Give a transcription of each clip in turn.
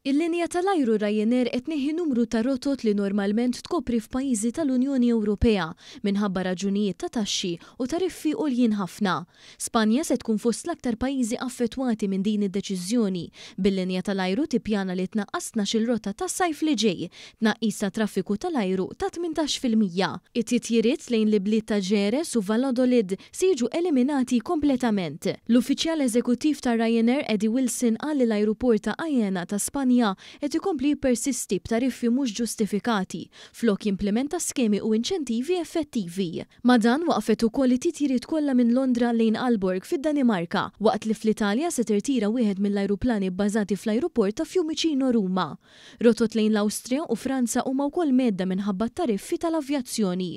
Il-linja tal-ajru Ryanair qed tneħħi numru ta' rotot li normalment tkopri f'pajjiżi tal-Unjoni Ewropea minħabba raġunijiet ta' taxxi u tariffi għoljin ħafna. Spanja se tkun fost l-aktar pajjiżi affettwati minn din id-deċiżjoni bil-linja tal-ajru tippjana li tnaqqas 12-il rotta tas-sajf li ġej, tnaqqis ta' traffiku tal-ajru ta' 18%. It-titjiriet lejn l-bliet ta' Ġeres u Valladolid se jiġu eliminati kompletament. L-uffiċjal eżekuttiv ta' Ryanair Eddie Wilson qal li l-ajruport ta' Aena ta' Spanja qed ikompli jippersisti b'tariffi mhux ġustifikati flok jimplementa skemi u inċentivi effettivi. Ma dan waqfet ukoll it-titjiriet kollha minn Londra lejn Aalborg fid-Danimarka waqt li fl-Italja se tirtira wieħed mill-ajruplani bbażati fl-ajruport ta' Fiumicino Ruma. Rotot lejn l-Awstrija u Franza huma wkoll medda minħabba t-tariffi tal-avjazzjoni.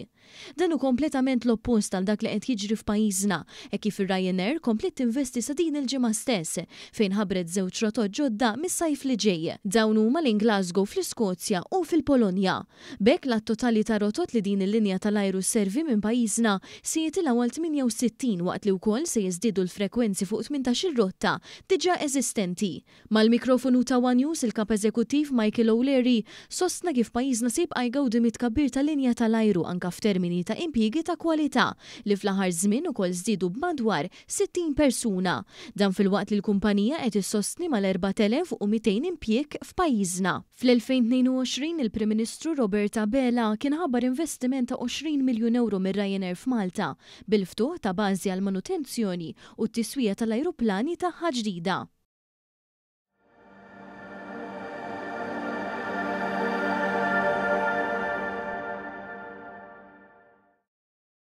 Dan hu kompletament l-oppost għal dak li qed jiġri f'pajjiżna hekk kif ir-Ryanair komplet tinvesti sa din il-ġimgħa stess fejn ħabbret żewġ rotot ġodda mis-sajf li ġej. Dawn huma lejn Glasgow fl-Iskozja u fil-Polonja. B'hekk l-totali ta' rotot li din il-linja tal-ajru sservi minn pajjiżna se jitilgħu għal 68 waqt li wkoll se jiżdiedu l-frekwenzi fuq 18-il rotta diġà eżistenti. Mal-mikrofonu ta' One News il-kap eżekuttiv Michael O'Leary sostna kif pajjiżna se jibqa' jgawdi mit-tkabbir tal-linja tal-ajru anke f'termini ta' impjiegi ta' kwalità li fl-aħħar żmien ukoll żdiedu b'madwar 60 persuna. Dan filwaqt li l-kumpanija qed issostni mal-4200 impjieg f'pajjiżna. Fl-2022 il-Prim Ministru Roberta Bela kien ħabbar investiment ta' 20 miljun euro mir-Ryanair f'Malta bil-ftuħ ta' bażi għall-manutenzjoni u t-tiswija tal-ajruplani tagħha ġdida.